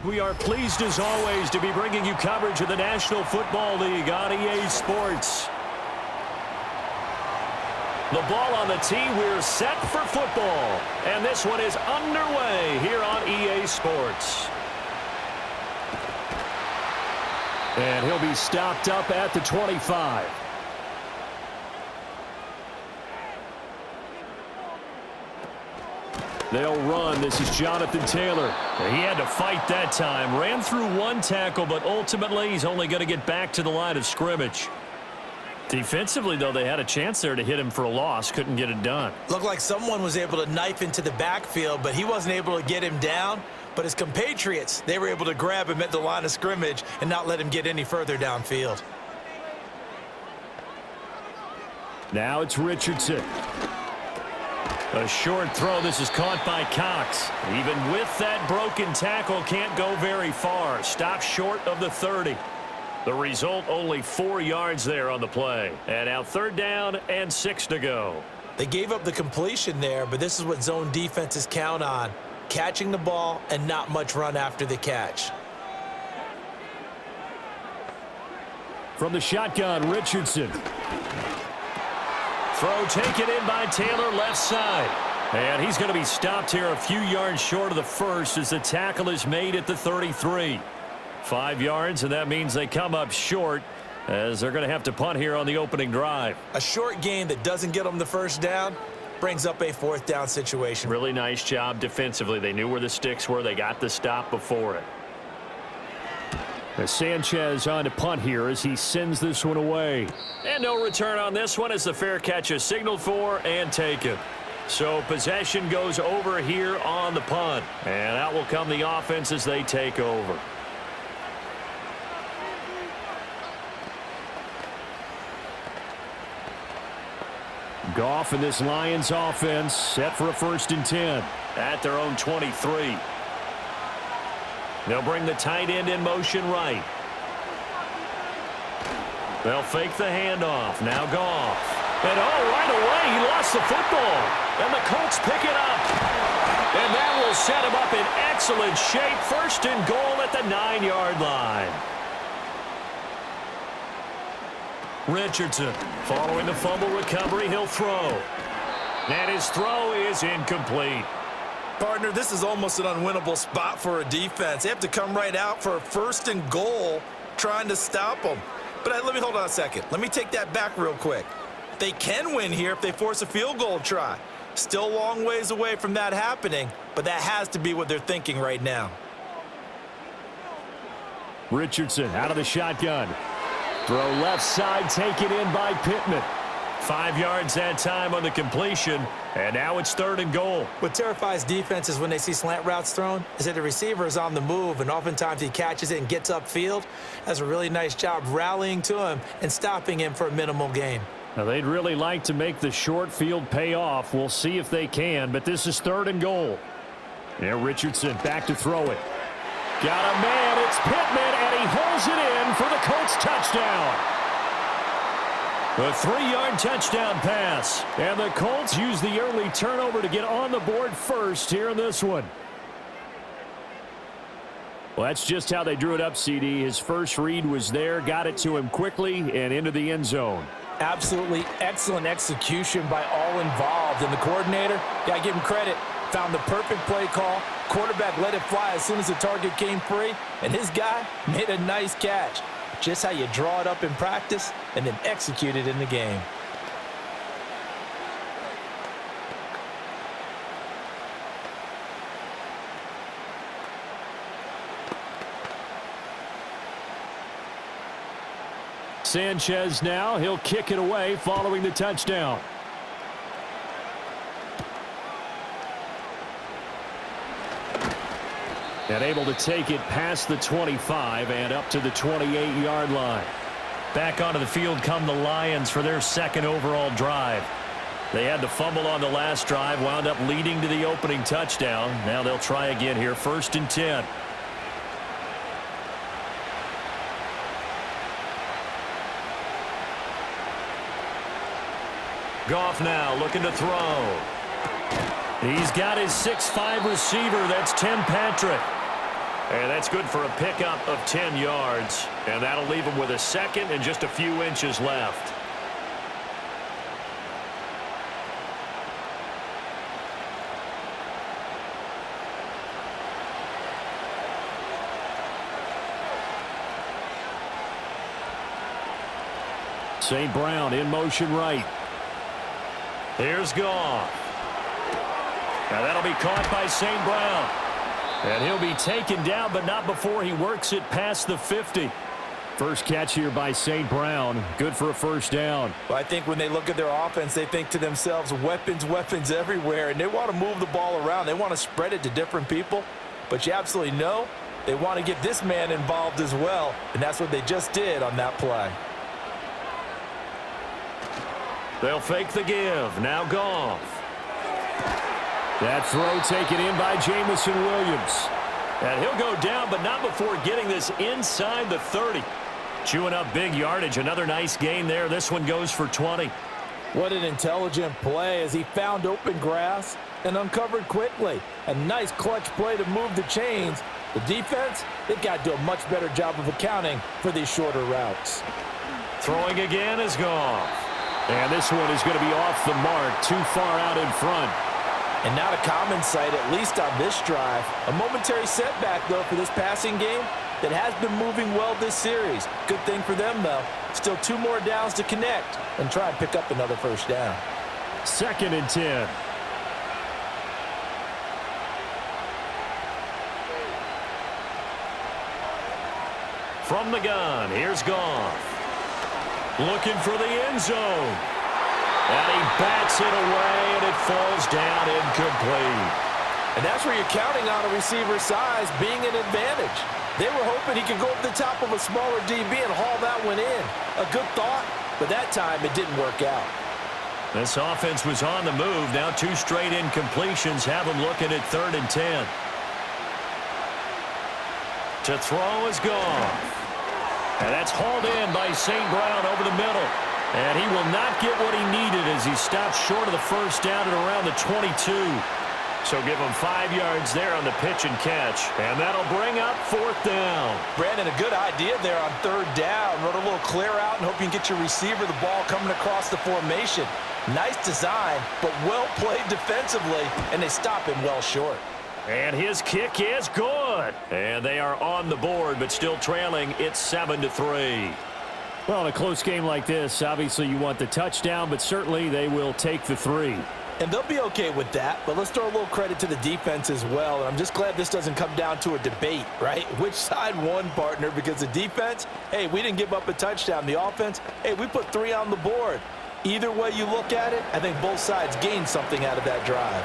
We are pleased as always to be bringing you coverage of the National Football League on EA Sports. The ball on the tee, we're set for football. And this one is underway here on EA Sports. And he'll be stopped up at the 25. They'll run. This is Jonathan Taylor. He had to fight that time. Ran through one tackle, but ultimately he's only going to get back to the line of scrimmage. Defensively, though, they had a chance there to hit him for a loss. Couldn't get it done. Looked like someone was able to knife into the backfield, but he wasn't able to get him down. But his compatriots, they were able to grab him at the line of scrimmage and not let him get any further downfield. Now it's Richardson. A short throw. This is caught by Cox. Even with that broken tackle, can't go very far. Stops short of the 30. The result, only 4 yards there on the play. And now 3rd down and 6 to go. They gave up the completion there, but this is what zone defenses count on. Catching the ball and not much run after the catch. From the shotgun, Richardson. Throw taken in by Taylor, left side. And he's going to be stopped here a few yards short of the first as the tackle is made at the 33. 5 yards, and that means they come up short as they're going to have to punt here on the opening drive. A short gain that doesn't get them the first down brings up a 4th down situation. Really nice job defensively. They knew where the sticks were. They got the stop before it. As Sanchez on to punt here as he sends this one away. And no return on this one as the fair catch is signaled for and taken. So possession goes over here on the punt. And out will come the offense as they take over. Goff and this Lions offense set for a 1st and 10 at their own 23. They'll bring the tight end in motion right. They'll fake the handoff. Now Goff. And right away he lost the football. And the Colts pick it up. And that will set him up in excellent shape. 1st and goal at the 9-yard line. Richardson following the fumble recovery. He'll throw. And his throw is incomplete. Partner, this is almost an unwinnable spot for a defense. They have to come right out for a 1st and goal trying to stop them. But let me hold on a second. Let me take that back real quick. They can win here if they force a field goal try. Still a long ways away from that happening, but that has to be what they're thinking right now. Richardson out of the shotgun. Throw left side, taken in by Pittman. 5 yards that time on the completion, and now it's 3rd and goal. What terrifies defenses when they see slant routes thrown is that the receiver is on the move, and oftentimes he catches it and gets upfield. Does a really nice job rallying to him and stopping him for a minimal gain. Now, they'd really like to make the short field pay off. We'll see if they can, but this is 3rd and goal. Now Richardson back to throw it. Got a man, it's Pittman, and he holds it in for the Colts touchdown. A 3-yard touchdown pass. And the Colts use the early turnover to get on the board first here in this one. Well, that's just how they drew it up, CD. His first read was there, got it to him quickly, and into the end zone. Absolutely excellent execution by all involved. And the coordinator, got to give him credit, found the perfect play call. Quarterback let it fly as soon as the target came free, and his guy made a nice catch. Just how you draw it up in practice and then execute it in the game. Sanchez now, he'll kick it away following the touchdown. And able to take it past the 25 and up to the 28-yard line. Back onto the field come the Lions for their 2nd overall drive. They had the fumble on the last drive, wound up leading to the opening touchdown. Now they'll try again here, 1st and 10. Goff now looking to throw. He's got his 6'5" receiver. That's Tim Patrick. And that's good for a pickup of 10 yards. And that'll leave him with a second and just a few inches left. St. Brown in motion right. Here's Goff. Now that'll be caught by St. Brown. And he'll be taken down, but not before he works it past the 50. First catch here by St. Brown. Good for a first down. Well, I think when they look at their offense, they think to themselves, weapons, weapons everywhere. And they want to move the ball around. They want to spread it to different people. But you absolutely know they want to get this man involved as well. And that's what they just did on that play. They'll fake the give. Now Goff. That throw taken in by Jamison Williams. And he'll go down, but not before getting this inside the 30. Chewing up big yardage. Another nice gain there. This one goes for 20. What an intelligent play as he found open grass and uncovered quickly. A nice clutch play to move the chains. The defense, they've got to do a much better job of accounting for these shorter routes. Throwing again is Goff. And this one is going to be off the mark, too far out in front. And not a common sight, at least on this drive. A momentary setback, though, for this passing game that has been moving well this series. Good thing for them, though. Still 2 more downs to connect and try and pick up another first down. 2nd and 10. From the gun, here's Goff. Looking for the end zone. And he bats it away, and it falls down incomplete. And that's where you're counting on a receiver's size being an advantage. They were hoping he could go up the top of a smaller DB and haul that one in. A good thought, but that time it didn't work out. This offense was on the move. Now 2 straight incompletions have them looking at 3rd and 10. To throw is Goff. And that's hauled in by St. Brown over the middle. And he will not get what he needed as he stops short of the first down at around the 22. So give him 5 yards there on the pitch and catch. And that'll bring up 4th down. Brandon, a good idea there on 3rd down. Run a little clear out and hope you can get your receiver the ball coming across the formation. Nice design, but well played defensively, and they stop him well short. And his kick is good. And they are on the board, but still trailing. It's 7-3. Well, in a close game like this, obviously you want the touchdown, but certainly they will take the 3. And they'll be okay with that, but let's throw a little credit to the defense as well. And I'm just glad this doesn't come down to a debate, right? Which side won, partner? Because the defense, hey, we didn't give up a touchdown. The offense, hey, we put 3 on the board. Either way you look at it, I think both sides gained something out of that drive.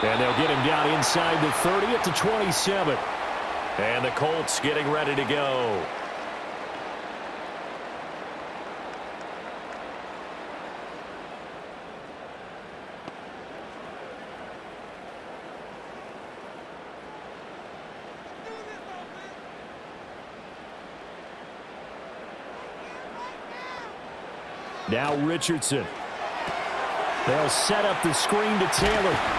And they'll get him down inside the 30 at the 27. And the Colts getting ready to go. Now Richardson. They'll set up the screen to Taylor.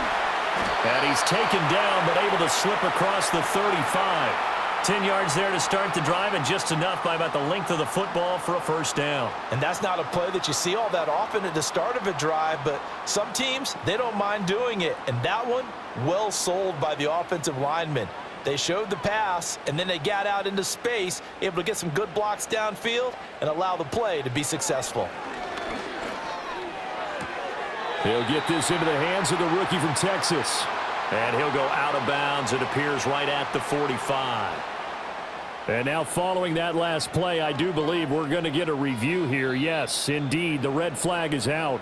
And he's taken down, but able to slip across the 35. 10 yards there to start the drive, and just enough by about the length of the football for a first down. And that's not a play that you see all that often at the start of a drive, but some teams, they don't mind doing it. And that one, well sold by the offensive lineman. They showed the pass, and then they got out into space, able to get some good blocks downfield and allow the play to be successful. He'll get this into the hands of the rookie from Texas. And he'll go out of bounds. It appears right at the 45. And now following that last play, I do believe we're going to get a review here. Yes, indeed, the red flag is out.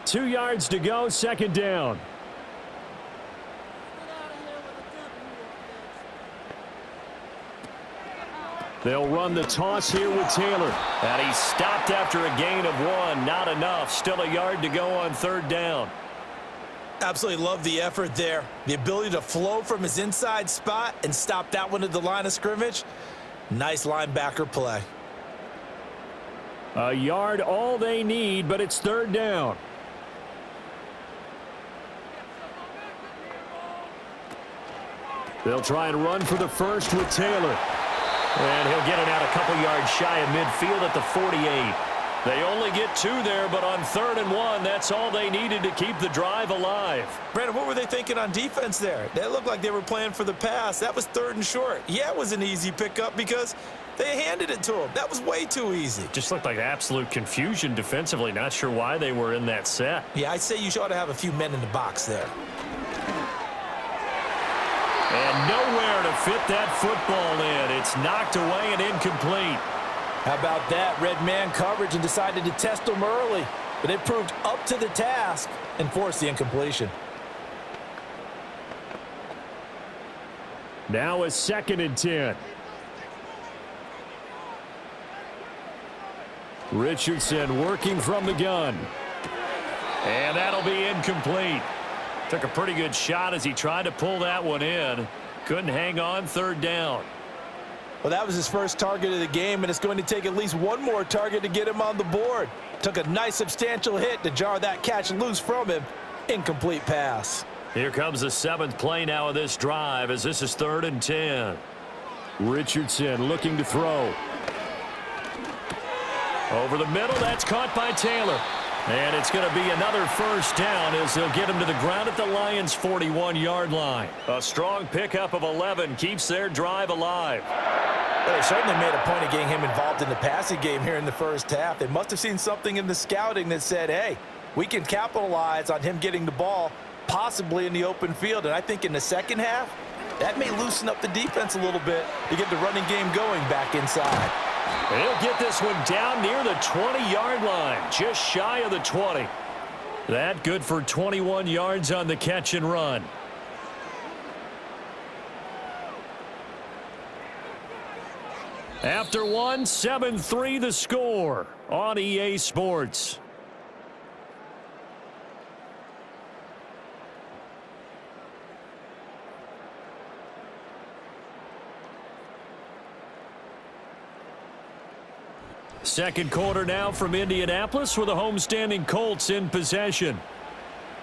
Two yards to go, second down. They'll run the toss here with Taylor. And he stopped after a gain of 1. Not enough. Still a yard to go on 3rd down. Absolutely love the effort there. The ability to flow from his inside spot and stop that one at the line of scrimmage. Nice linebacker play. A yard all they need, but it's 3rd down. They'll try and run for the first with Taylor. And he'll get it out a couple yards shy of midfield at the 48. They only get 2 there, but on 3rd and 1, that's all they needed to keep the drive alive. Brandon, what were they thinking on defense there? They looked like they were playing for the pass. That was 3rd and short. Yeah, it was an easy pickup because they handed it to him. That was way too easy. Just looked like absolute confusion defensively. Not sure why they were in that set. Yeah, I'd say you ought to have a few men in the box there. And nowhere to fit that football in. It's knocked away and incomplete. How about that? Red man coverage and decided to test them early. But they proved up to the task and forced the incompletion. Now a 2nd and 10. Richardson working from the gun. And that'll be incomplete. Took a pretty good shot as he tried to pull that one in. Couldn't hang on 3rd down. Well, that was his first target of the game, and it's going to take at least one more target to get him on the board. Took a nice substantial hit to jar that catch loose from him. Incomplete pass. Here comes the 7th play now of this drive as this is 3rd and 10. Richardson looking to throw. Over the middle, that's caught by Taylor. And it's going to be another 1st down as they'll get him to the ground at the Lions' 41-yard line. A strong pickup of 11 keeps their drive alive. Well, they certainly made a point of getting him involved in the passing game here in the first half. They must have seen something in the scouting that said, hey, we can capitalize on him getting the ball, possibly in the open field. And I think in the second half, that may loosen up the defense a little bit to get the running game going back inside. And he'll get this one down near the 20-yard line, just shy of the 20. That good for 21 yards on the catch and run. After 1, 7-3 the score on EA Sports. Second quarter now from Indianapolis with the homestanding Colts in possession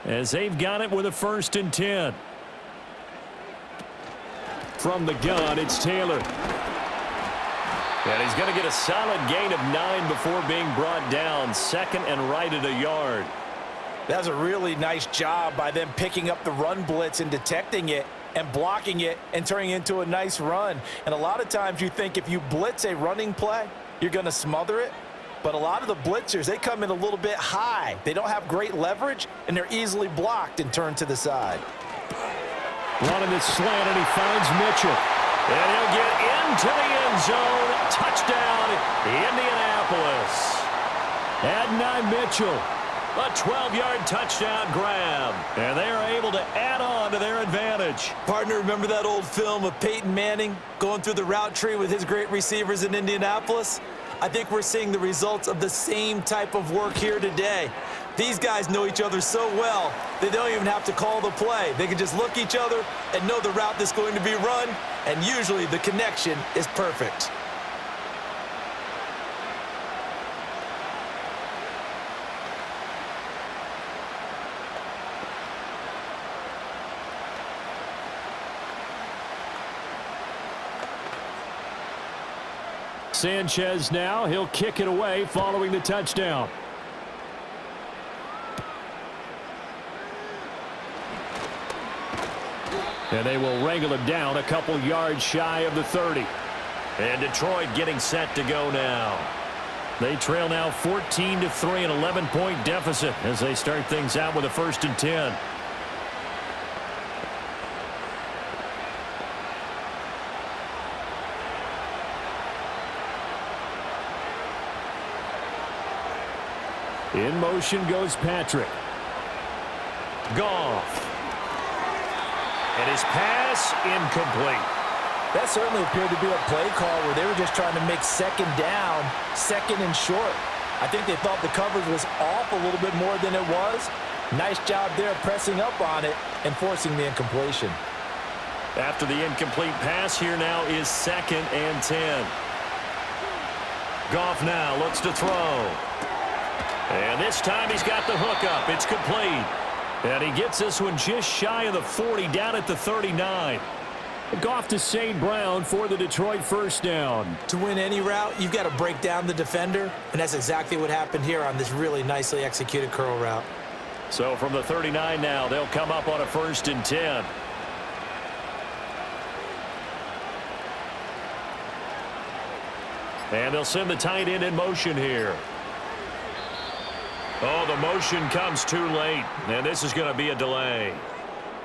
as they've got it with a 1st and 10. From the gun, it's Taylor. And he's going to get a solid gain of 9 before being brought down. 2nd and right at a yard. That's a really nice job by them picking up the run blitz and detecting it and blocking it and turning it into a nice run. And a lot of times you think if you blitz a running play, you're going to smother it. But a lot of the blitzers, they come in a little bit high. They don't have great leverage, and they're easily blocked and turned to the side. Running the slant, and he finds Mitchell. And he'll get into the end zone. Touchdown, Indianapolis. Adonai Mitchell, a 12-yard touchdown grab. And they are able to add on to their advantage. Partner, remember that old film of Peyton Manning going through the route tree with his great receivers in Indianapolis? I think we're seeing the results of the same type of work here today. These guys know each other so well, they don't even have to call the play. They can just look each other and know the route that's going to be run, and usually the connection is perfect. Sanchez now, he'll kick it away following the touchdown. And they will wrangle him down a couple yards shy of the 30. And Detroit getting set to go now. They trail now 14-3, an 11-point deficit as they start things out with a 1st and 10. In motion goes Patrick. Goff. And his pass incomplete. That certainly appeared to be a play call where they were just trying to make second down, second and short. I think they thought the coverage was off a little bit more than it was. Nice job there pressing up on it and forcing the incompletion. After the incomplete pass, here now is 2nd and 10. Goff now looks to throw. And this time he's got the hook up. It's complete. And he gets this one just shy of the 40, down at the 39. Goff to St. Brown for the Detroit first down. To win any route, you've got to break down the defender, and that's exactly what happened here on this really nicely executed curl route. So from the 39 now, they'll come up on a 1st and 10. And they'll send the tight end in motion here. Oh, the motion comes too late, and this is going to be a delay.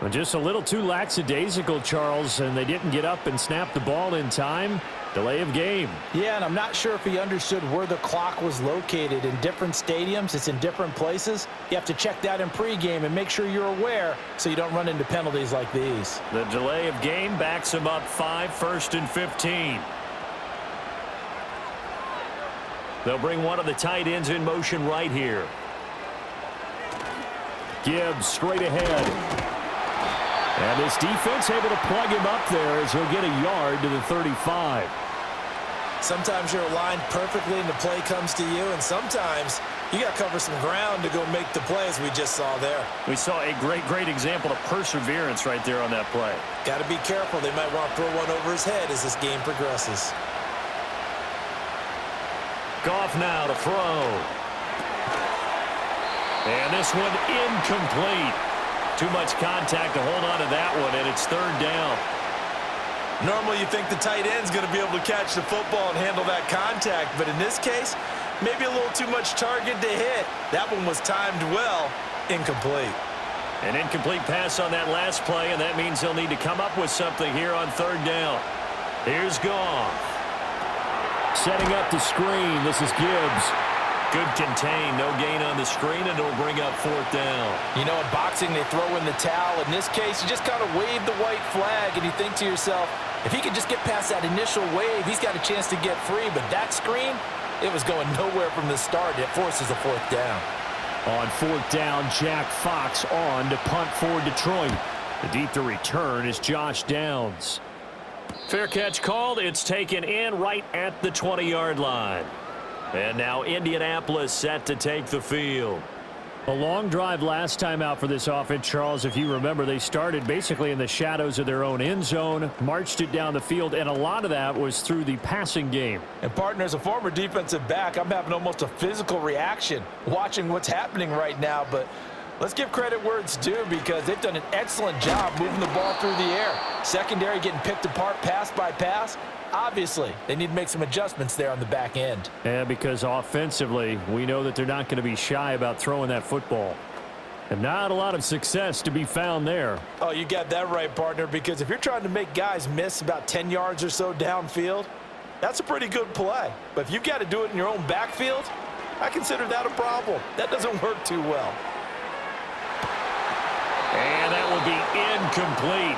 Well, just a little too lackadaisical, Charles, and they didn't get up and snap the ball in time. Delay of game. Yeah, and I'm not sure if he understood where the clock was located. In different stadiums, it's in different places. You have to check that in pregame and make sure you're aware so you don't run into penalties like these. The delay of game backs him up 5, 1st and 15. They'll bring one of the tight ends in motion right here. Gibbs straight ahead. And this defense able to plug him up there as he'll get a yard to the 35. Sometimes you're aligned perfectly and the play comes to you, and sometimes you got to cover some ground to go make the play, as we just saw there. We saw a great example of perseverance right there on that play. Got to be careful. They might want to throw one over his head as this game progresses. Goff now to throw. And this one incomplete. Too much contact to hold on to that one, and it's 3rd down. Normally you think the tight end's going to be able to catch the football and handle that contact, but in this case, maybe a little too much target to hit. That one was timed well. Incomplete. An incomplete pass on that last play, and that means they'll need to come up with something here on 3rd down. Here's Goff. Setting up the screen. This is Gibbs. Good contain. No gain on the screen, and it'll bring up 4th down. You know, in boxing, they throw in the towel. In this case, you just kind of wave the white flag, and you think to yourself, if he could just get past that initial wave, he's got a chance to get free. But that screen, it was going nowhere from the start. It forces a 4th down. On 4th down, Jack Fox on to punt for Detroit. The deep to return is Josh Downs. Fair catch called. It's taken in right at the 20-yard line. And now Indianapolis set to take the field. A long drive last time out for this offense, Charles. If you remember, they started basically in the shadows of their own end zone, marched it down the field, and a lot of that was through the passing game. And, partner, as a former defensive back, I'm having almost a physical reaction watching what's happening right now. But let's give credit where it's due, because they've done an excellent job moving the ball through the air. Secondary getting picked apart pass by pass. Obviously, they need to make some adjustments there on the back end. Yeah, because offensively, we know that they're not going to be shy about throwing that football. And not a lot of success to be found there. Oh, you got that right, partner, because if you're trying to make guys miss about 10 yards or so downfield, that's a pretty good play. But if you've got to do it in your own backfield, I consider that a problem. That doesn't work too well. And that will be incomplete.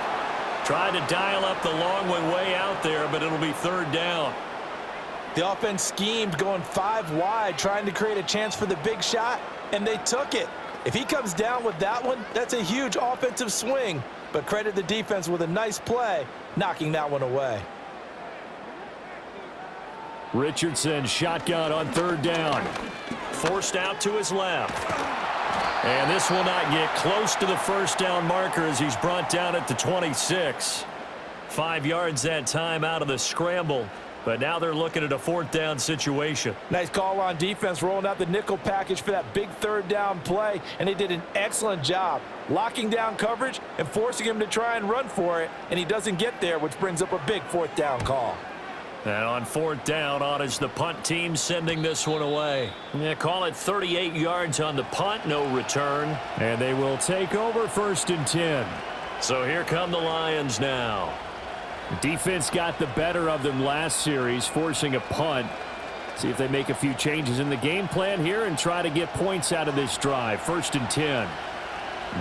Tried to dial up the long one way out there, but it'll be 3rd down. The offense schemed going 5 wide, trying to create a chance for the big shot, and they took it. If he comes down with that one, that's a huge offensive swing. But credit the defense with a nice play, knocking that one away. Richardson shotgun on 3rd down. Forced out to his left. And this will not get close to the 1st down marker as he's brought down at the 26. 5 yards that time out of the scramble. But now they're looking at a 4th down situation. Nice call on defense, rolling out the nickel package for that big 3rd down play. And they did an excellent job locking down coverage and forcing him to try and run for it. And he doesn't get there, which brings up a big 4th down call. And on 4th down, on is the punt team sending this one away. Yeah, call it 38 yards on the punt, no return. And they will take over 1st and 10. So here come the Lions now. The defense got the better of them last series, forcing a punt. See if they make a few changes in the game plan here and try to get points out of this drive. 1st and 10.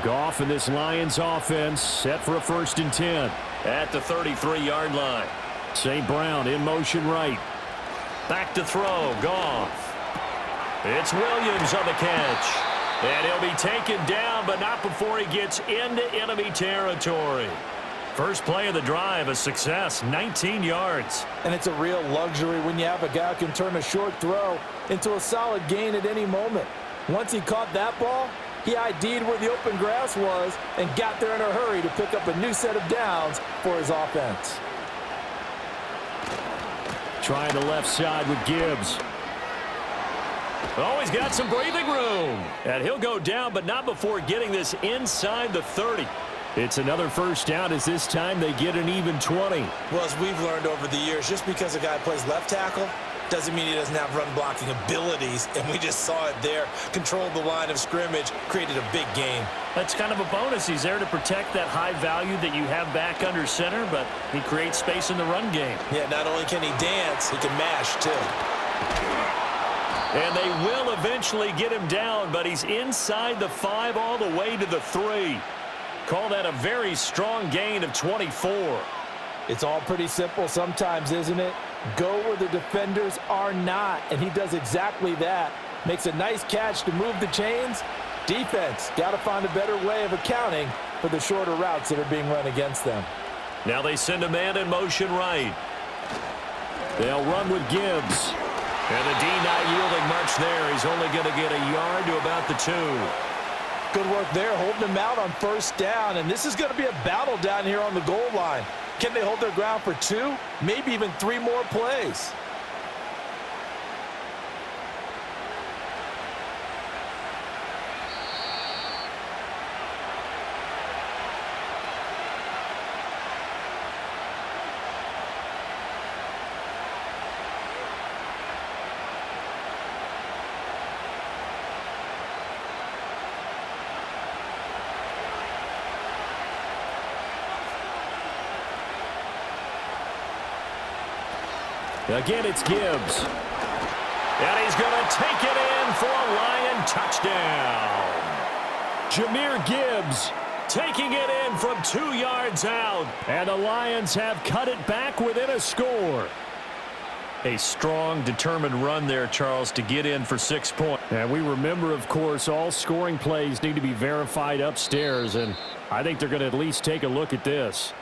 Goff and this Lions offense set for a 1st and 10. at the 33-yard line. St. Brown in motion right. Back to throw. Goff. It's Williams on the catch. And he'll be taken down, but not before he gets into enemy territory. First play of the drive, a success, 19 yards. And it's a real luxury when you have a guy who can turn a short throw into a solid gain at any moment. Once he caught that ball, he ID'd where the open grass was and got there in a hurry to pick up a new set of downs for his offense. Trying the left side with Gibbs. Oh, he's got some breathing room. And he'll go down, but not before getting this inside the 30. It's another first down as this time they get an even 20. Well, as we've learned over the years, just because a guy plays left tackle doesn't mean he doesn't have run blocking abilities, and we just saw it there. Controlled the line of scrimmage, created a big gain. That's kind of a bonus. He's there to protect that high value that you have back under center, but he creates space in the run game. Yeah, not only can he dance, he can mash too. And they will eventually get him down, but he's inside the 5 all the way to the 3. Call that a very strong gain of 24. It's all pretty simple sometimes, isn't it? Go where the defenders are not, and he does exactly that. Makes a nice catch to move the chains. Defense got to find a better way of accounting for the shorter routes that are being run against them. Now they send a man in motion right. They'll run with Gibbs. And the D not yielding much there. He's only going to get a yard to about the 2. Good work there, holding him out on first down. And this is going to be a battle down here on the goal line. Can they hold their ground for 2, maybe even 3 more plays? Again, it's Gibbs. And he's going to take it in for a Lion touchdown. Jahmyr Gibbs taking it in from 2 yards out. And the Lions have cut it back within a score. A strong, determined run there, Charles, to get in for 6 points. And we remember, of course, all scoring plays need to be verified upstairs. And I think they're going to at least take a look at this.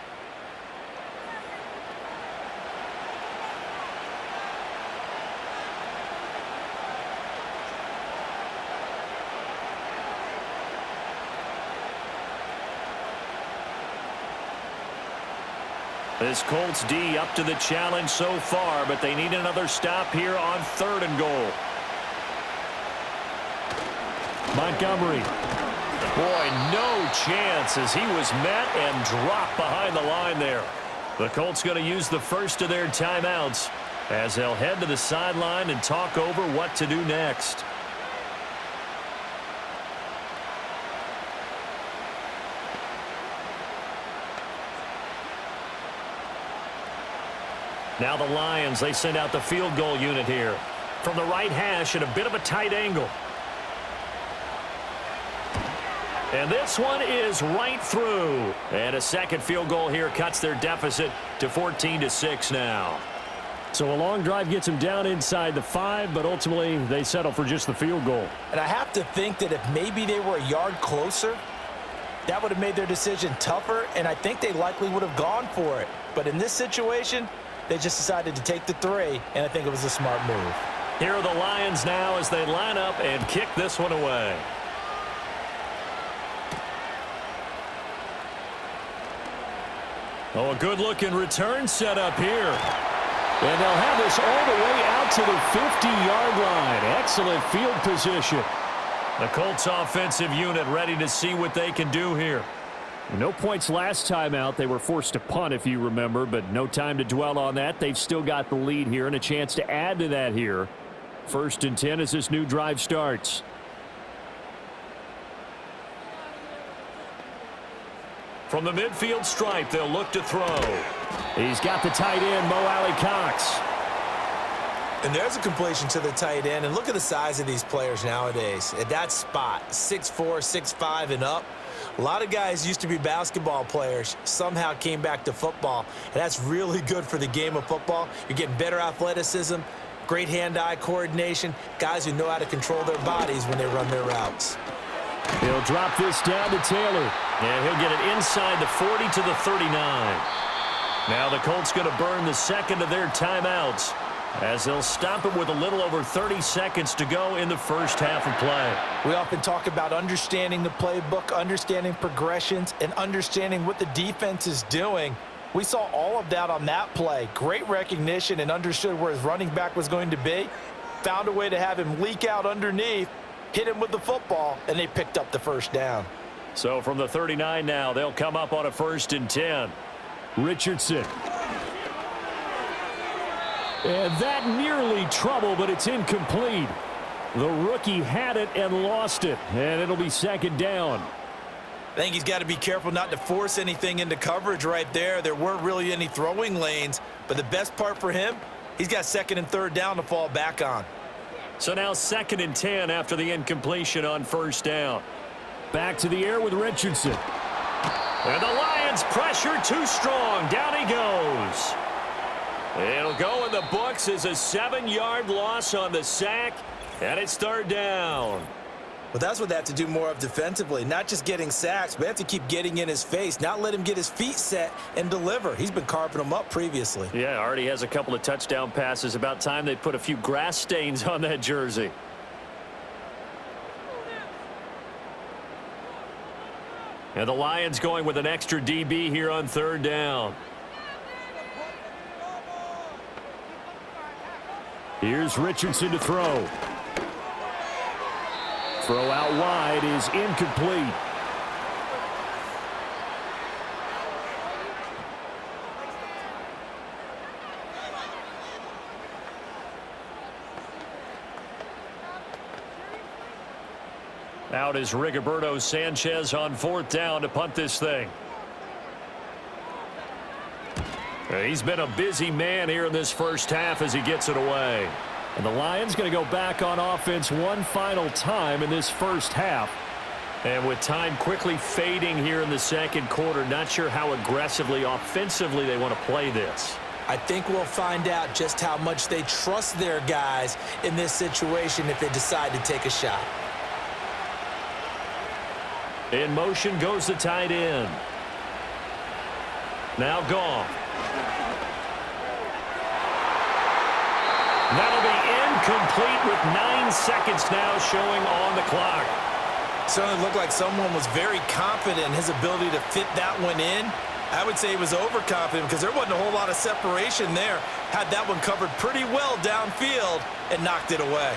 This Colts D up to the challenge so far, but they need another stop here on 3rd and goal. Montgomery. Boy, no chance as he was met and dropped behind the line there. The Colts going to use the first of their timeouts as they'll head to the sideline and talk over what to do next. Now the Lions, they send out the field goal unit here. From the right hash at a bit of a tight angle. And this one is right through. And a second field goal here cuts their deficit to 14-6 now. So a long drive gets them down inside the 5, but ultimately they settle for just the field goal. And I have to think that if maybe they were a yard closer, that would have made their decision tougher, and I think they likely would have gone for it. But in this situation, they just decided to take the 3, and I think it was a smart move. Here are the Lions now as they line up and kick this one away. Oh, a good-looking return set up here. And they'll have this all the way out to the 50-yard line. Excellent field position. The Colts offensive unit ready to see what they can do here. No points last time out. They were forced to punt, if you remember, but no time to dwell on that. They've still got the lead here and a chance to add to that here. 1st and 10 as this new drive starts. From the midfield stripe, they'll look to throw. He's got the tight end, Mo Alley-Cox. And there's a completion to the tight end. And look at the size of these players nowadays. At that spot, 6'4", 6'5", and up. A lot of guys used to be basketball players, somehow came back to football, and that's really good for the game of football. You're getting better athleticism, great hand-eye coordination, guys who know how to control their bodies when they run their routes. He'll drop this down to Taylor, and he'll get it inside the 40 to the 39. Now the Colts going to burn the second of their timeouts as they'll stop it with a little over 30 seconds to go in the first half of play. We often talk about understanding the playbook, understanding progressions, and understanding what the defense is doing. We saw all of that on that play. Great recognition and understood where his running back was going to be. Found a way to have him leak out underneath, hit him with the football, and they picked up the first down. So from the 39 now, they'll come up on a 1st and 10. Richardson. And that nearly trouble, but it's incomplete. The rookie had it and lost it, and it'll be second down. I think he's got to be careful not to force anything into coverage right there. There weren't really any throwing lanes, but the best part for him, he's got 2nd and 3rd down to fall back on. So now 2nd and 10 after the incompletion on 1st down. Back to the air with Richardson. And the Lions pressure too strong. Down he goes. It'll go in the books as a 7-yard loss on the sack, and it's 3rd down. Well, that's what they have to do more of defensively, not just getting sacks, but they have to keep getting in his face, not let him get his feet set and deliver. He's been carving them up previously. Yeah, already has a couple of touchdown passes. About time they put a few grass stains on that jersey. And the Lions going with an extra DB here on 3rd down. Here's Richardson to throw. Throw out wide is incomplete. Out is Rigoberto Sanchez on 4th down to punt this thing. He's been a busy man here in this first half as he gets it away. And the Lions going to go back on offense one final time in this first half. And with time quickly fading here in the second quarter, not sure how aggressively, offensively they want to play this. I think we'll find out just how much they trust their guys in this situation if they decide to take a shot. In motion goes the tight end. Now Goff. That'll be incomplete with 9 seconds now showing on the clock. Certainly looked like someone was very confident in his ability to fit that one in. I would say he was overconfident because there wasn't a whole lot of separation there. Had that one covered pretty well downfield and knocked it away.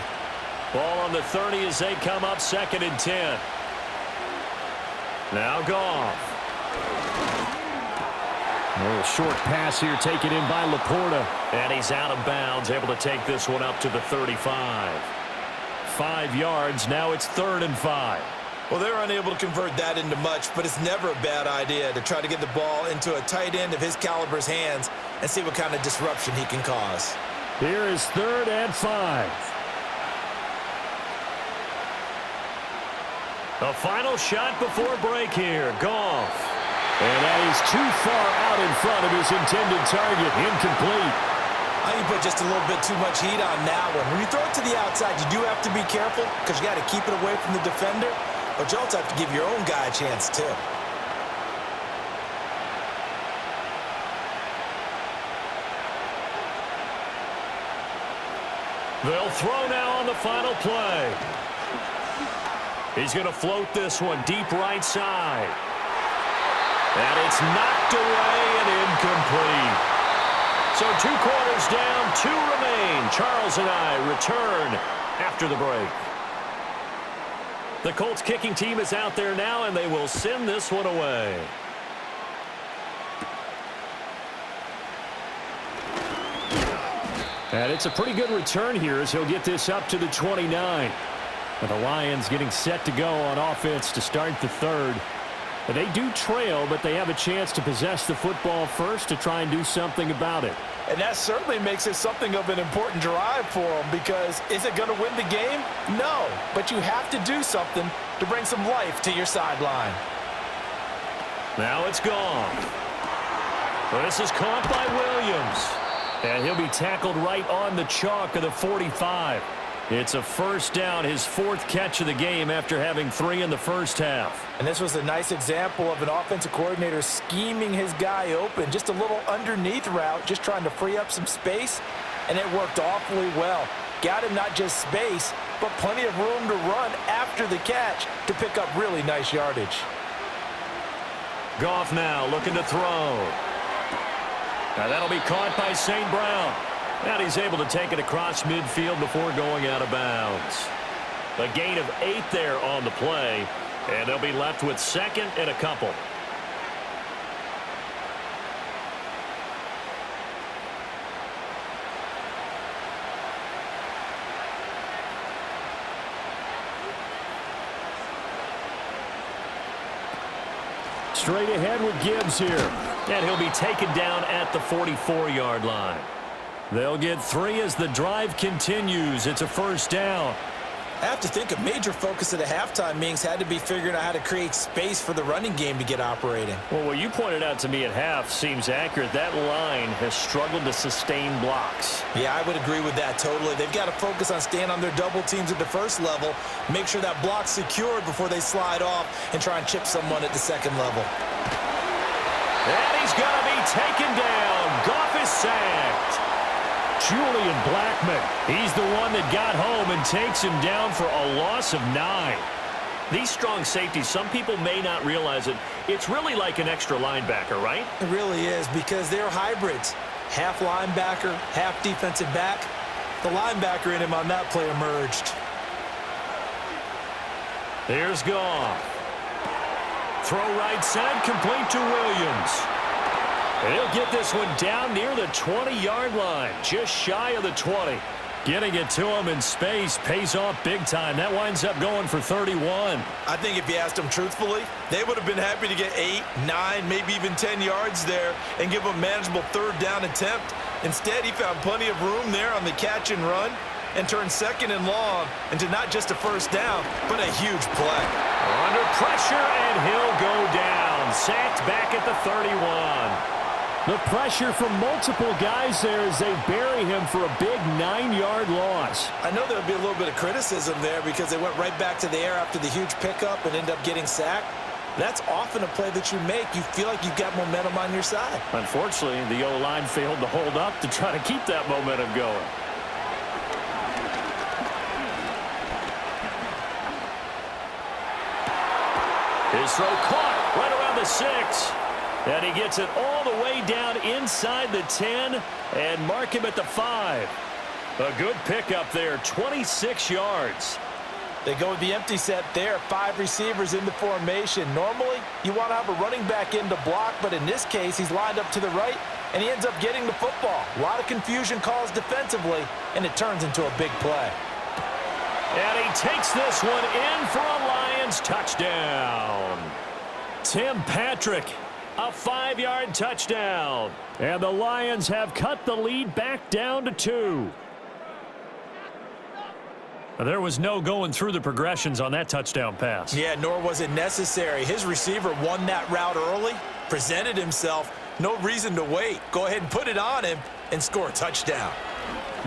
Ball on the 30 as they come up 2nd and 10. Now Goff. A little short pass here taken in by Laporta. And he's out of bounds, able to take this one up to the 35. 5 yards, now it's 3rd and 5. Well, they're unable to convert that into much, but it's never a bad idea to try to get the ball into a tight end of his caliber's hands and see what kind of disruption he can cause. Here is 3rd and 5. The final shot before break here. Goff. And that is too far out in front of his intended target. Incomplete. I think you put just a little bit too much heat on that one. When you throw it to the outside, you do have to be careful because you got to keep it away from the defender. But you also have to give your own guy a chance, too. They'll throw now on the final play. He's going to float this one deep right side. And it's knocked away and incomplete. So 2 quarters down, 2 remain. Charles and I return after the break. The Colts kicking team is out there now, and they will send this one away. And it's a pretty good return here as he'll get this up to the 29. And the Lions getting set to go on offense to start the 3rd. And they do trail, but they have a chance to possess the football first to try and do something about it. And that certainly makes it something of an important drive for them because is it going to win the game? No, but you have to do something to bring some life to your sideline. Now it's gone. This is caught by Williams. And he'll be tackled right on the chalk of the 45. It's a first down, his fourth catch of the game after having 3 in the first half. And this was a nice example of an offensive coordinator scheming his guy open. Just a little underneath route, just trying to free up some space, and it worked awfully well. Got him not just space, but plenty of room to run after the catch to pick up really nice yardage. Goff now looking to throw. Now that'll be caught by St. Brown. And he's able to take it across midfield before going out of bounds. A gain of 8 there on the play, and they'll be left with 2nd and a couple. Straight ahead with Gibbs here. And he'll be taken down at the 44-yard line. They'll get 3 as the drive continues. It's a first down. I have to think a major focus at the halftime meetings had to be figuring out how to create space for the running game to get operating. Well, what you pointed out to me at half seems accurate. That line has struggled to sustain blocks. Yeah, I would agree with that totally. They've got to focus on staying on their double teams at the first level, make sure that block's secured before they slide off and try and chip someone at the second level. And he's going to be taken down. Goff is sacked. Julian Blackmon, he's the one that got home and takes him down for a loss of 9. These strong safeties, some people may not realize it. It's really like an extra linebacker, right? It really is, because they're hybrids. Half linebacker, half defensive back. The linebacker in him on that play emerged. Here's Goff. Throw right side, complete to Williams. And he'll get this one down near the 20-yard line, just shy of the 20. Getting it to him in space pays off big time. That winds up going for 31. I think if you asked them truthfully, they would have been happy to get 8, 9, maybe even 10 yards there and give them a manageable third down attempt. Instead, he found plenty of room there on the catch and run and turned 2nd and long into not just a first down, but a huge play. Under pressure, and he'll go down. Sacked back at the 31. The pressure from multiple guys there as they bury him for a big 9-yard loss. I know there'll be a little bit of criticism there because they went right back to the air after the huge pickup and ended up getting sacked. That's often a play that you make. You feel like you've got momentum on your side. Unfortunately, the O-line failed to hold up to try to keep that momentum going. His throw caught right around the 6. And he gets it all the way down inside the 10 and mark him at the 5. A good pickup there, 26 yards. They go with the empty set there, 5 receivers in the formation. Normally, you want to have a running back in to block, but in this case, he's lined up to the right, and he ends up getting the football. A lot of confusion calls defensively, and it turns into a big play. And he takes this one in for a Lions touchdown. Tim Patrick, a 5-yard touchdown. And the Lions have cut the lead back down to 2. There was no going through the progressions on that touchdown pass. Yeah, nor was it necessary. His receiver won that route early, presented himself. No reason to wait. Go ahead and put it on him and score a touchdown.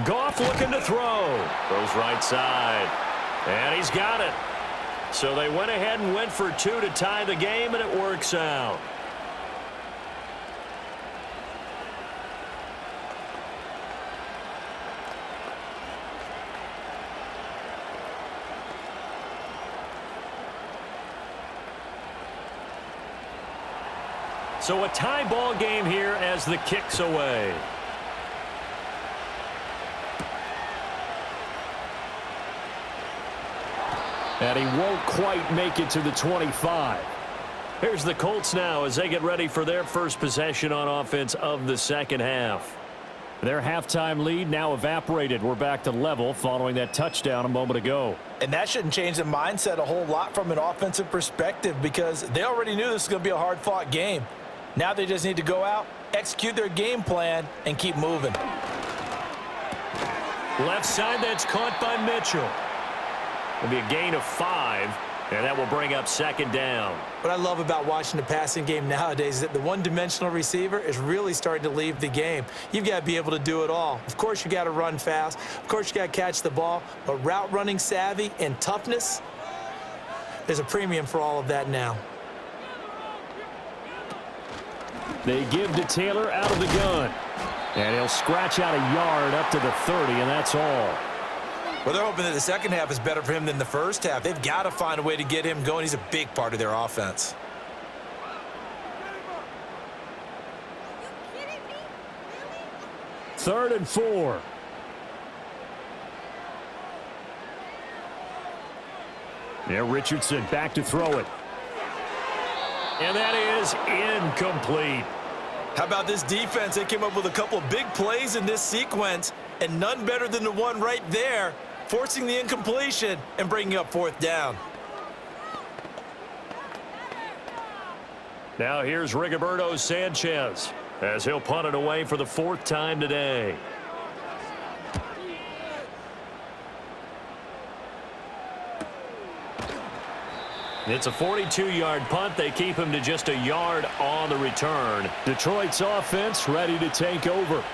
Goff looking to throw. Goes right side. And he's got it. So they went ahead and went for 2 to tie the game, and it works out. So a tie ball game here as the kick's away. And he won't quite make it to the 25. Here's the Colts now as they get ready for their first possession on offense of the second half. Their halftime lead now evaporated. We're back to level following that touchdown a moment ago. And that shouldn't change the mindset a whole lot from an offensive perspective because they already knew this was going to be a hard-fought game. Now they just need to go out, execute their game plan, and keep moving. Left side, that's caught by Mitchell. It'll be a gain of 5. And that will bring up second down. What I love about watching the passing game nowadays is that the one-dimensional receiver is really starting to leave the game. You've got to be able to do it all. Of course, you got to run fast. Of course, you got to catch the ball. But route running savvy and toughness, there's a premium for all of that now. They give to Taylor out of the gun. And he'll scratch out a yard up to the 30, and that's all. Well, they're hoping that the second half is better for him than the first half. They've got to find a way to get him going. He's a big part of their offense. Third and 4. Yeah, Richardson back to throw it. And that is incomplete. How about this defense? They came up with a couple of big plays in this sequence, and none better than the one right there, forcing the incompletion and bringing up fourth down. Now here's Rigoberto Sanchez as he'll punt it away for the 4th time today. It's a 42-yard punt. They keep him to just a yard on the return. Detroit's offense ready to take over.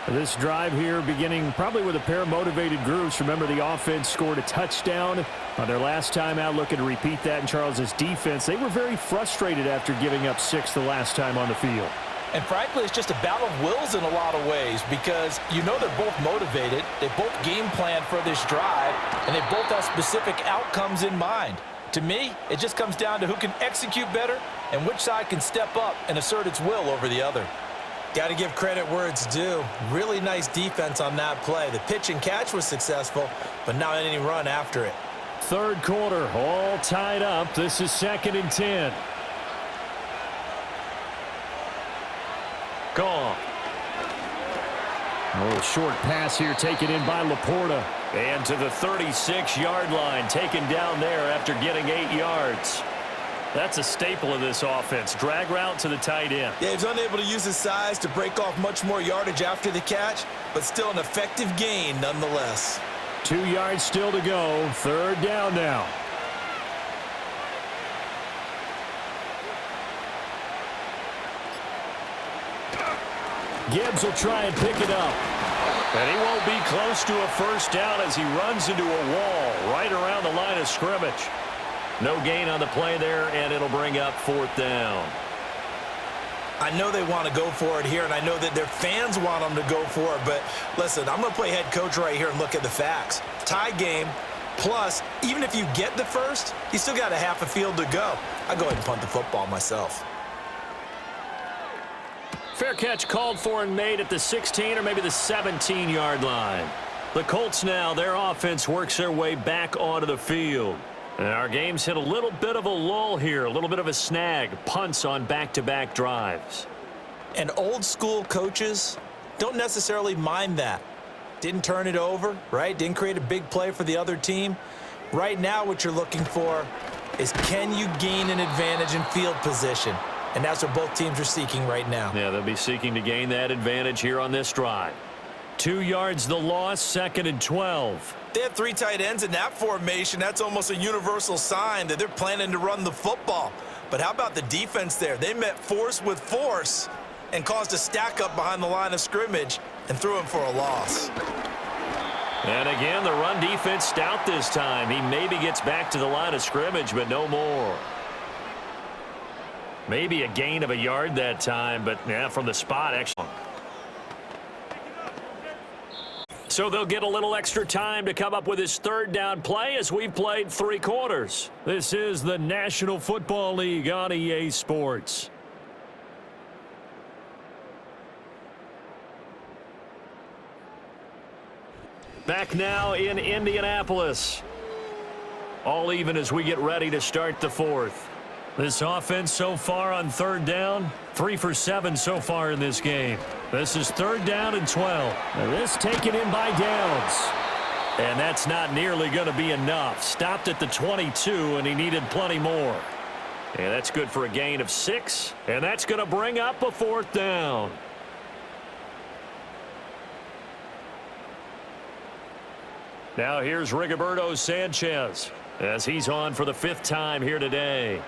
This drive here beginning probably with a pair of motivated groups. Remember, the offense scored a touchdown on their last time out, looking to repeat that in Charles's defense. They were very frustrated after giving up 6 the last time on the field. And frankly, it's just a battle of wills in a lot of ways because you know they're both motivated. They both game plan for this drive, and they both have specific outcomes in mind. To me, it just comes down to who can execute better and which side can step up and assert its will over the other. Got to give credit where it's due. Really nice defense on that play. The pitch and catch was successful, but not any run after it. Third quarter, all tied up. This is 2nd and 10. Gone. A little short pass here taken in by Laporta. And to the 36-yard line, taken down there after getting 8 yards. That's a staple of this offense. Drag route to the tight end. Yeah, he's unable to use his size to break off much more yardage after the catch, but still an effective gain nonetheless. 2 yards still to go. 3rd down now. Gibbs will try and pick it up. And he won't be close to a first down as he runs into a wall right around the line of scrimmage. No gain on the play there, and it'll bring up 4th down. I know they want to go for it here, and I know that their fans want them to go for it, but listen, I'm going to play head coach right here and look at the facts. Tie game, plus, even if you get the first, you still got a half a field to go. I go ahead and punt the football myself. Fair catch called for and made at the 16 or maybe the 17-yard line. The Colts now, their offense works their way back onto the field. And our game's hit a little bit of a lull here, a little bit of a snag. Punts on back-to-back drives. And old-school coaches don't necessarily mind that. Didn't turn it over, right? Didn't create a big play for the other team. Right now what you're looking for is can you gain an advantage in field position? And that's what both teams are seeking right now. Yeah, they'll be seeking to gain that advantage here on this drive. 2 yards the loss, 2nd and 12. They have 3 tight ends in that formation. That's almost a universal sign that they're planning to run the football. But how about the defense there? They met force with force and caused a stack up behind the line of scrimmage and threw him for a loss. And again, the run defense stout this time. He maybe gets back to the line of scrimmage, but no more. Maybe a gain of a yard that time, but yeah, from the spot, actually. So they'll get a little extra time to come up with his 3rd down play as we've played 3 quarters. This is the National Football League on EA Sports. Back now in Indianapolis. All even as we get ready to start the 4th. This offense so far on 3rd down, 3 for 7 so far in this game. This is 3rd down and 12. Now this taken in by Downs. And that's not nearly going to be enough. Stopped at the 22, and he needed plenty more. And that's good for a gain of 6. And that's going to bring up a 4th down. Now here's Rigoberto Sanchez. as he's on for the 5th time here today.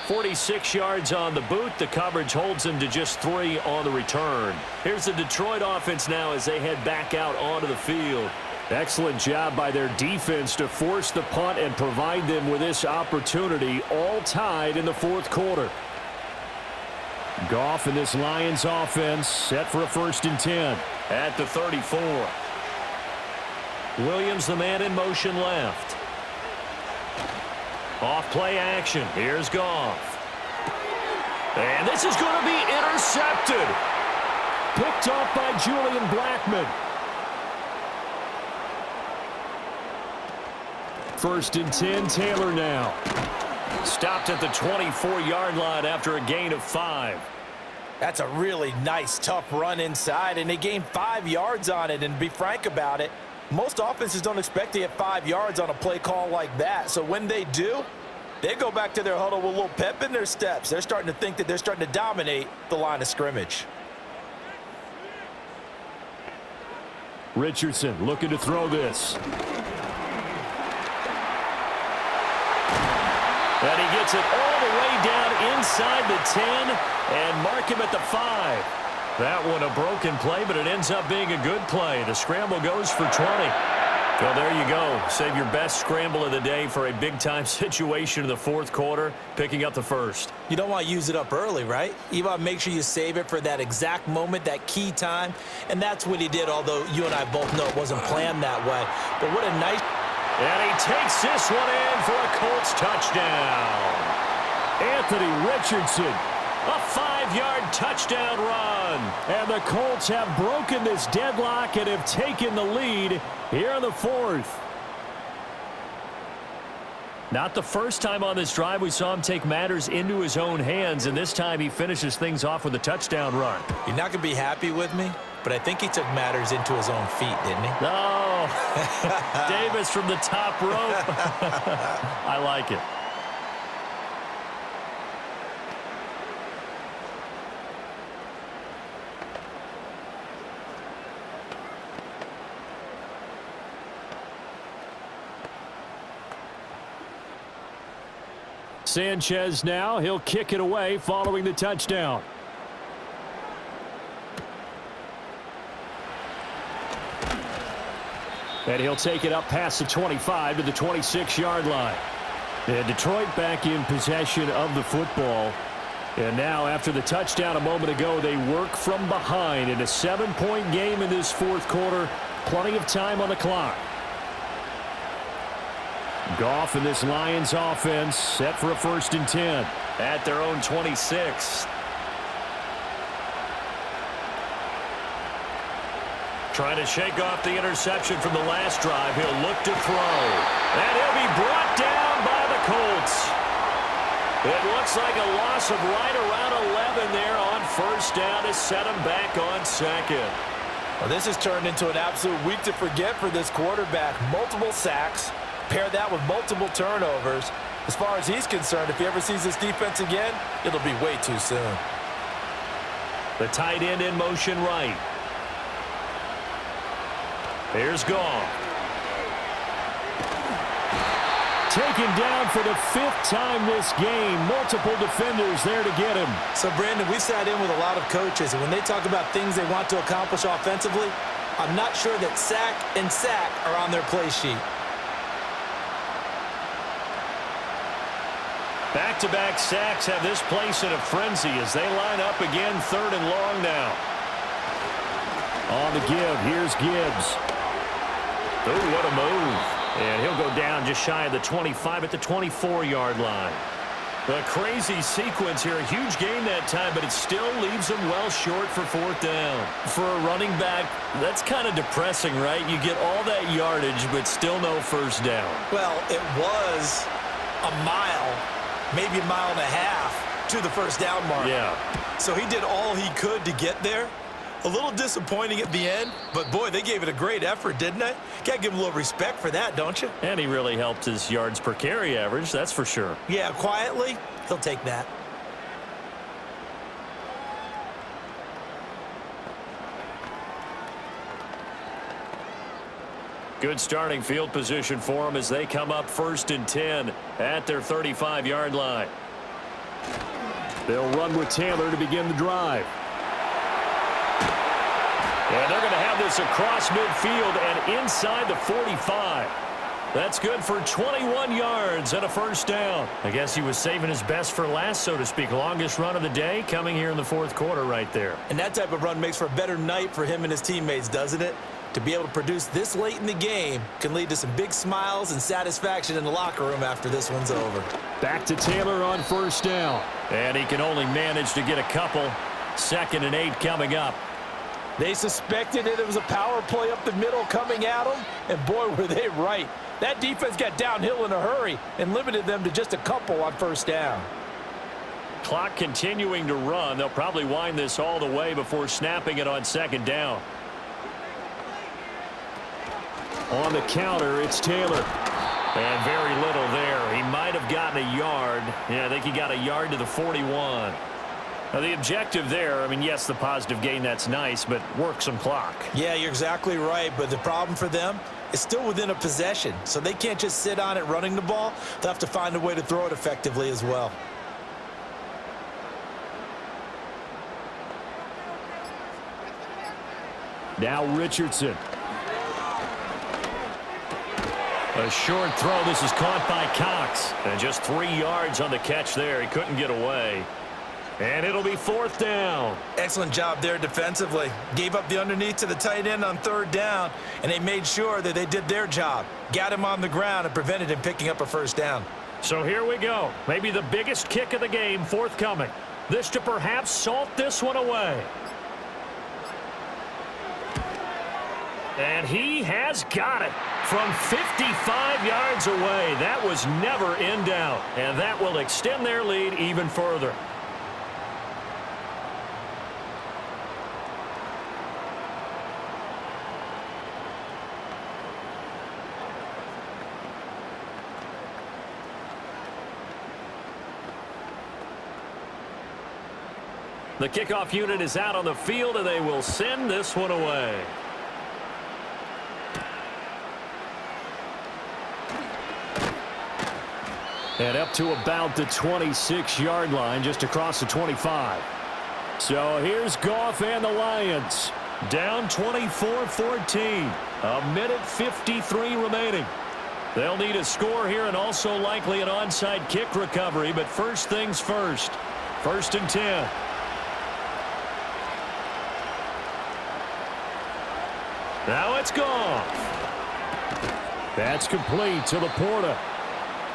"46 yards on the boot. The coverage holds him to just 3 on the return. Here's the Detroit offense now as they head back out onto the field. Excellent job by their defense to force the punt and provide them with this opportunity, all tied in the 4th quarter. Goff and this Lions offense set for a 1st and 10 at the 34. Williams, the man in motion left. Off play action. Here's Goff. And this is going to be intercepted. Picked off by Julian Blackmon. 1st and 10, Taylor now. Stopped at the 24-yard line after a gain of 5. That's a really nice, tough run inside, and they gained 5 yards on it. And to be frank about it, most offenses don't expect to get 5 yards on a play call like that. So when they do, they go back to their huddle with a little pep in their steps. They're starting to think that they're starting to dominate the line of scrimmage. Richardson looking to throw this. And he gets it all the way down inside the 10 and mark him at the 5. That one a broken play, but it ends up being a good play. The scramble goes for 20. Well, there you go. Save your best scramble of the day for a big-time situation in the 4th quarter, picking up the 1st. You don't want to use it up early, right? You want to make sure you save it for that exact moment, that key time. And that's what he did, although you and I both know it wasn't planned that way. But what a nice... And he takes this one in for a Colts touchdown. Anthony Richardson, a 5-yard touchdown run. And the Colts have broken this deadlock and have taken the lead here in the 4th. Not the first time on this drive we saw him take matters into his own hands, and this time he finishes things off with a touchdown run. You're not going to be happy with me, but I think he took matters into his own feet, didn't he? No. Davis from the top rope. I like it. Sanchez now. He'll kick it away following the touchdown. And he'll take it up past the 25 to the 26-yard line. And Detroit back in possession of the football. And now after the touchdown a moment ago, they work from behind in a 7-point game in this 4th quarter. Plenty of time on the clock. Goff and this Lions offense set for a 1st and 10 at their own 26. Trying to shake off the interception from the last drive. He'll look to throw. And he'll be brought down by the Colts. It looks like a loss of right around 11 there on 1st down to set him back on 2nd. Well, this has turned into an absolute week to forget for this quarterback. Multiple sacks. Pair that with multiple turnovers. As far as he's concerned, if he ever sees this defense again, it'll be way too soon. The tight end in motion right. Here's Goff. Taken down for the 5th time this game. Multiple defenders there to get him. So, Brandon, we sat in with a lot of coaches, and when they talk about things they want to accomplish offensively, I'm not sure that sack and sack are on their play sheet. Back-to-back sacks have this place in a frenzy as they line up again 3rd and long now. On the give, here's Gibbs. Oh, what a move. And he'll go down just shy of the 25 at the 24-yard line. A crazy sequence here. A huge gain that time, but it still leaves him well short for 4th down. For a running back, that's kind of depressing, right? You get all that yardage, but still no 1st down. Well, it was a mile, maybe a mile and a half to the 1st down mark. Yeah. So he did all he could to get there. A little disappointing at the end, but boy, they gave it a great effort, didn't they? Got to give him a little respect for that, don't you? And he really helped his yards per carry average, that's for sure. Yeah, quietly, he'll take that. Good starting field position for them as they come up 1st and 10 at their 35-yard line. They'll run with Taylor to begin the drive. And they're going to have this across midfield and inside the 45. That's good for 21 yards and a first down. I guess he was saving his best for last, so to speak. Longest run of the day coming here in the 4th quarter right there. And that type of run makes for a better night for him and his teammates, doesn't it? To be able to produce this late in the game can lead to some big smiles and satisfaction in the locker room after this one's over. Back to Taylor on 1st down. And he can only manage to get a couple. 2nd and 8 coming up. They suspected it was a power play up the middle coming at them, and boy, were they right. That defense got downhill in a hurry and limited them to just a couple on 1st down. Clock continuing to run. They'll probably wind this all the way before snapping it on 2nd down. On the counter, it's Taylor. And very little there. He might have gotten a yard. Yeah, I think he got a yard to the 41. Now, the objective there, I mean, yes, the positive gain, that's nice, but work some clock. Yeah, you're exactly right, but the problem for them is still within a possession, so they can't just sit on it running the ball. They'll have to find a way to throw it effectively as well. Now Richardson. A short throw. This is caught by Cox. And just 3 yards on the catch there. He couldn't get away. And it'll be 4th down. Excellent job there defensively. Gave up the underneath to the tight end on 3rd down, and they made sure that they did their job. Got him on the ground and prevented him picking up a 1st down. So here we go. Maybe the biggest kick of the game forthcoming. This to perhaps salt this one away. And he has got it from 55 yards away. That was never in doubt, and that will extend their lead even further. The kickoff unit is out on the field, and they will send this one away. And up to about the 26-yard line, just across the 25. So here's Goff and the Lions. Down 24-14. A minute 53 remaining. They'll need a score here and also likely an onside kick recovery, but first things first. 1st and 10. Now it's Goff. That's complete to Laporta.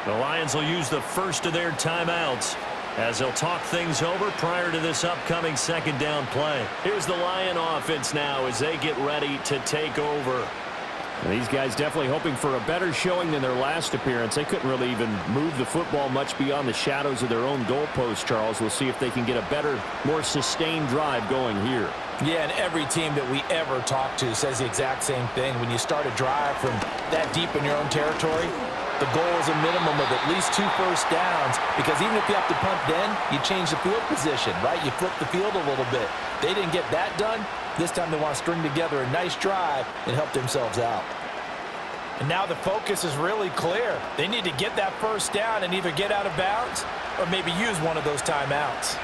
The Lions will use the first of their timeouts as they'll talk things over prior to this upcoming 2nd down play. Here's the Lion offense now as they get ready to take over. These guys definitely hoping for a better showing than their last appearance. They couldn't really even move the football much beyond the shadows of their own goalpost, Charles. We'll see if they can get a better, more sustained drive going here. Yeah, and every team that we ever talk to says the exact same thing. When you start a drive from that deep in your own territory, the goal is a minimum of at least 2 first downs, because even if you have to punt then, you change the field position, right? You flip the field a little bit. They didn't get that done. This time they want to string together a nice drive and help themselves out. And now the focus is really clear. They need to get that first down and either get out of bounds or maybe use one of those timeouts.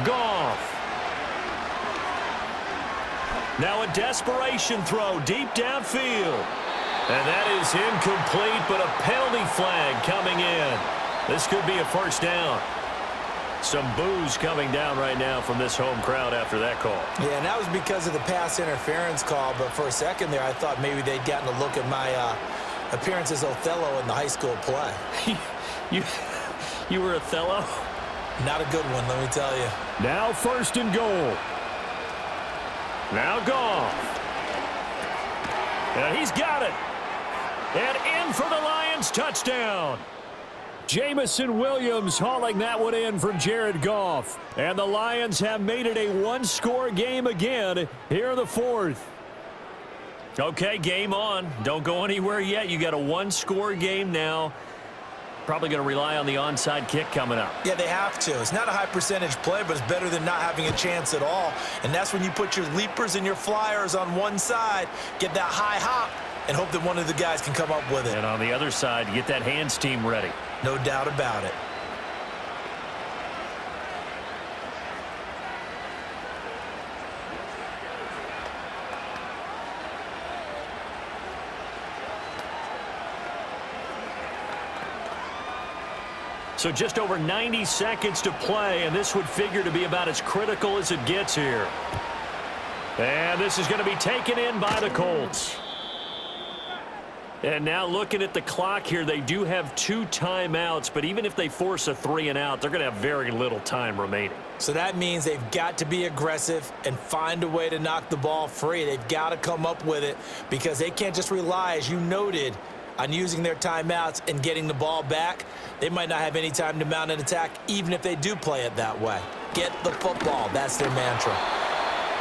Goff. Now a desperation throw deep downfield. And that is incomplete, but a penalty flag coming in. This could be a first down. Some boos coming down right now from this home crowd after that call. Yeah, and that was because of the pass interference call, but for a second there I thought maybe they'd gotten a look at my appearance as Othello in the high school play. You were Othello? Not a good one, let me tell you. Now 1st and goal. Now Goff. And he's got it. And in for the Lions touchdown. Jamison Williams hauling that one in from Jared Goff. And the Lions have made it a one-score game again here in the 4th. Okay, game on. Don't go anywhere yet. You got a one-score game now. Probably going to rely on the onside kick coming up. Yeah, they have to. It's not a high percentage play, but it's better than not having a chance at all. And that's when you put your leapers and your flyers on one side, get that high hop, and hope that one of the guys can come up with it. And on the other side, get that hands team ready. No doubt about it. So just over 90 seconds to play, and this would figure to be about as critical as it gets here. And this is going to be taken in by the Colts. And now looking at the clock here, they do have 2 timeouts, but even if they force a 3-and-out, they're going to have very little time remaining. So that means they've got to be aggressive and find a way to knock the ball free. They've got to come up with it because they can't just rely, as you noted, on using their timeouts and getting the ball back. They might not have any time to mount an attack, even if they do play it that way. Get the football. That's their mantra.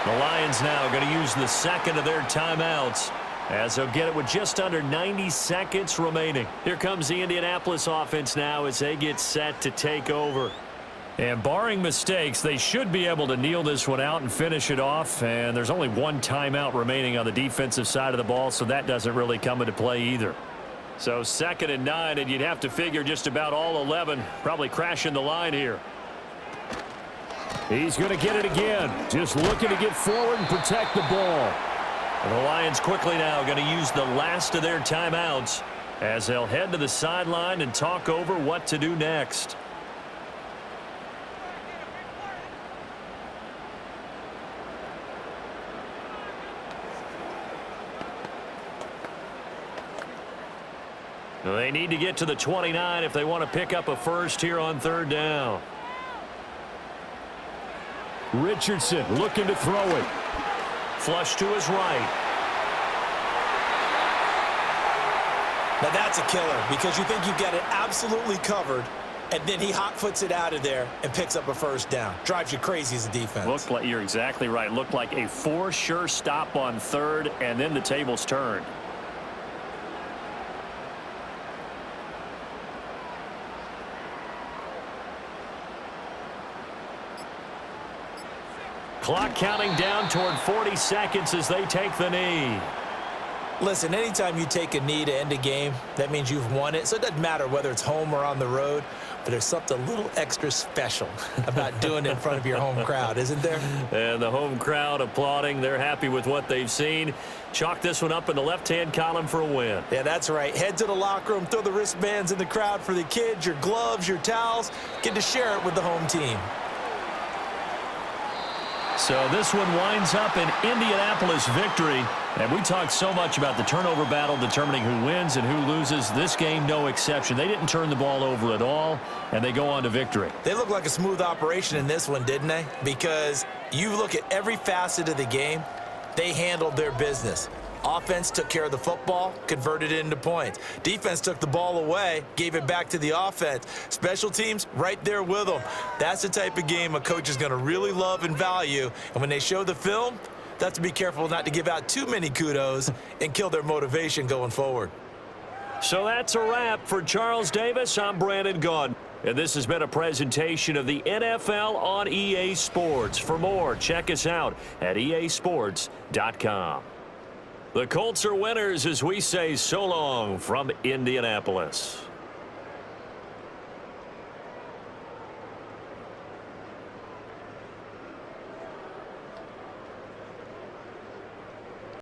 The Lions now going to use the second of their timeouts, as they'll get it with just under 90 seconds remaining. Here comes the Indianapolis offense now as they get set to take over. And barring mistakes, they should be able to kneel this one out and finish it off. And there's only 1 timeout remaining on the defensive side of the ball, so that doesn't really come into play either. So 2nd and 9, and you'd have to figure just about all 11 probably crashing the line here. He's going to get it again. Just looking to get forward and protect the ball. And the Lions quickly now going to use the last of their timeouts as they'll head to the sideline and talk over what to do next. They need to get to the 29 if they want to pick up a first here on 3rd down. Richardson looking to throw it. Flush to his right. Now that's a killer because you think you've got it absolutely covered, and then he hot foots it out of there and picks up a first down. Drives you crazy as a defense. Looked like, you're exactly right. Looked like a for sure stop on 3rd, and then the tables turned. Clock counting down toward 40 seconds as they take the knee. Listen, anytime you take a knee to end a game, that means you've won it. So it doesn't matter whether it's home or on the road, but there's something a little extra special about doing it in front of your home crowd, isn't there? And the home crowd applauding. They're happy with what they've seen. Chalk this one up in the left-hand column for a win. Yeah, that's right. Head to the locker room, throw the wristbands in the crowd for the kids, your gloves, your towels. Get to share it with the home team. So this one winds up an Indianapolis victory. And we talked so much about the turnover battle determining who wins and who loses. This game, no exception. They didn't turn the ball over at all, and they go on to victory. They look like a smooth operation in this one, didn't they? Because you look at every facet of the game, they handled their business. Offense took care of the football, converted it into points. Defense took the ball away, gave it back to the offense. Special teams, right there with them. That's the type of game a coach is going to really love and value. And when they show the film, they have to be careful not to give out too many kudos and kill their motivation going forward. So that's a wrap for Charles Davis. I'm Brandon Gaudin. And this has been a presentation of the NFL on EA Sports. For more, check us out at easports.com. The Colts are winners as we say so long from Indianapolis.